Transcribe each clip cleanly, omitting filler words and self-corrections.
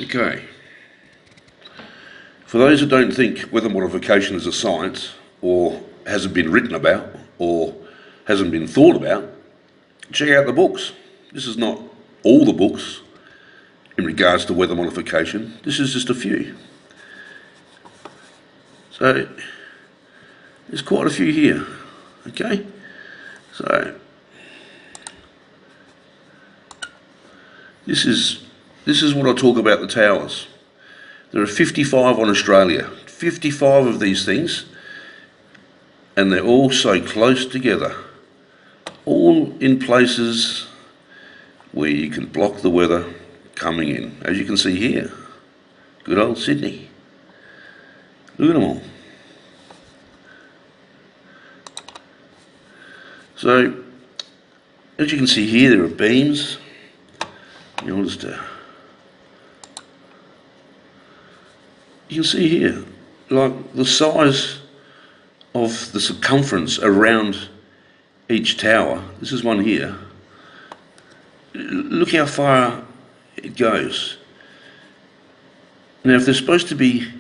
Okay. For those who don't think weather modification is a science, or hasn't been written about, or hasn't been thought about, check out the books. This is not all the books in regards to weather modification. This is just a few. So there's quite a few here. Okay. So this is what I talk about the towers. There are 55 on Australia, 55 of these things, and they're all so close together, all in places where you can block the weather coming in, as you can see here. Good old Sydney. Look at them all. So, as you can see here, there are beams. You'll just you can see here, like the size of the circumference around each tower. This is one here. Look how far it goes. Now, if they're supposed to be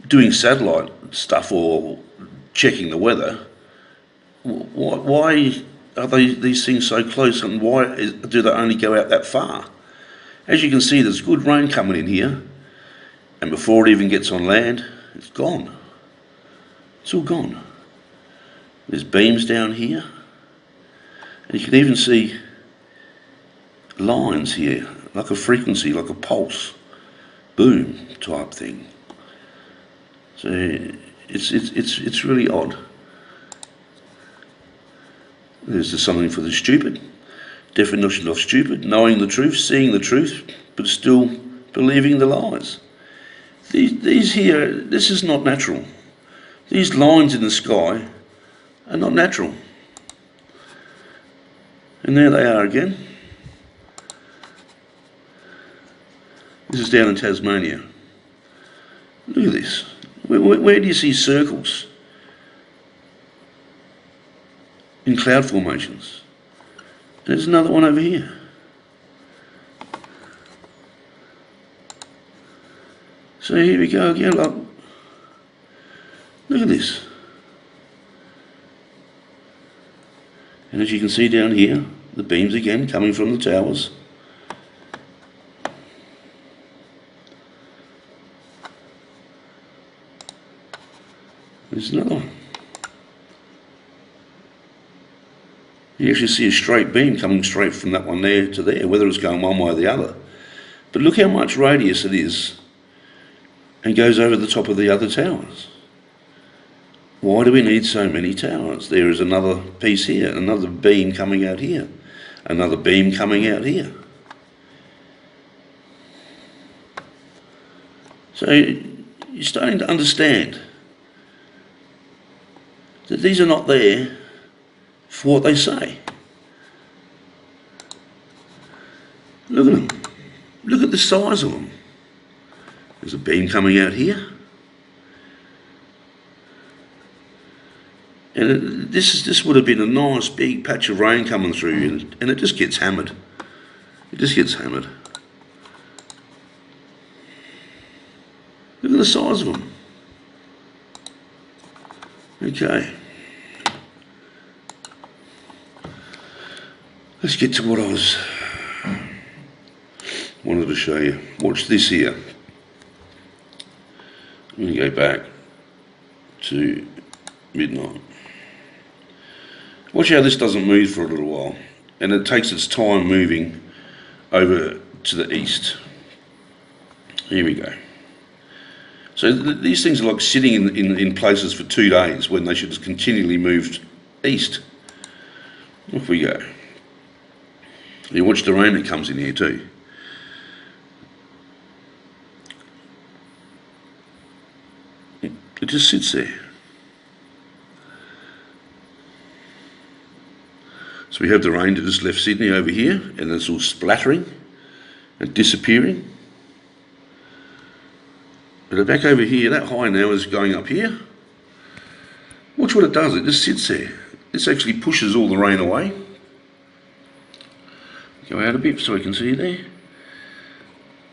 doing satellite stuff or checking the weather, why are these things so close, and why do they only go out that far? As you can see, there's good rain coming in here, and before it even gets on land, it's gone. It's all gone. There's beams down here, and you can even see lines here, like a frequency, like a pulse, boom type thing. So it's really odd. There's just something for the stupid. Definition of stupid: knowing the truth, seeing the truth, but still believing the lies. These here, this is not natural. These lines in the sky are not natural. And there they are again. This is down in Tasmania. Look at this. Where do you see circles in cloud formations? There's another one over here. So here we go again. Look at this. And as you can see down here, the beams again coming from the towers. There's another one. You actually see a straight beam coming straight from that one there to there, whether it's going one way or the other. But look how much radius it is, and goes over the top of the other towers. Why do we need so many towers? There is another piece here, another beam coming out here, another beam coming out here. So you're starting to understand that these are not there for what they say. Look at them. Look at the size of them. There's a beam coming out here. And this would have been a nice big patch of rain coming through, and it just gets hammered. It just gets hammered. Look at the size of them. Okay. Let's get to what I wanted to show you. Watch this here. I'm going to go back to midnight. Watch how this doesn't move for a little while, and it takes its time moving over to the east. Here we go. So these things are like sitting in places for 2 days when they should have continually moved east. Off we go. You watch the rain that comes in here too. It just sits there. So we have the rain that just left Sydney over here, and it's all splattering and disappearing. But back over here, that high now is going up here. Watch what it does, it just sits there. This actually pushes all the rain away. Go out a bit so we can see there.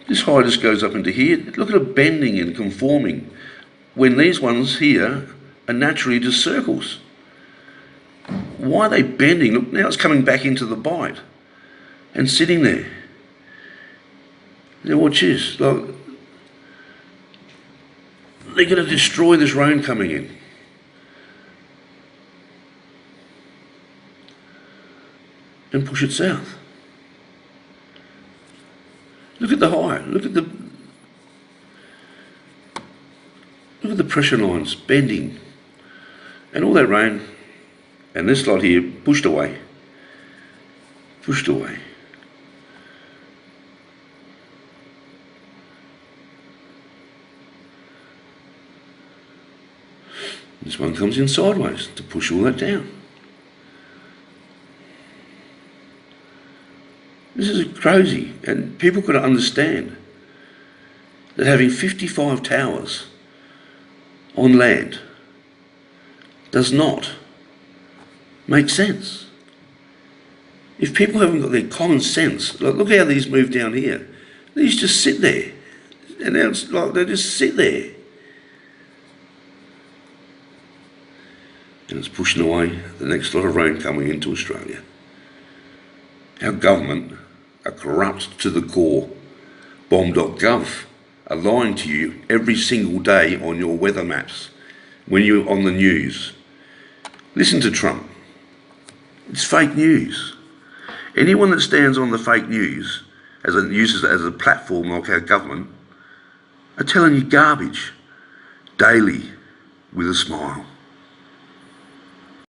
This high just goes up into here. Look at it bending and conforming when these ones here are naturally just circles. Why are they bending? Look, now it's coming back into the bite and sitting there. Now watch this. Look, they're going to destroy this rain coming in. And push it south. Look at the high. Look at the pressure lines bending, and all that rain, and this lot here pushed away. Pushed away. This one comes in sideways to push all that down. This is crazy, and people got to understand that having 55 towers on land does not make sense. If people haven't got their common sense, like look how these move down here. These just sit there, and now it's like they just sit there. And it's pushing away the next lot of rain coming into Australia. Our government are corrupt to the core. Bomb.gov are lying to you every single day on your weather maps when you're on the news. Listen to Trump. It's fake news. Anyone that stands on the fake news uses it as a platform like our government are telling you garbage daily with a smile.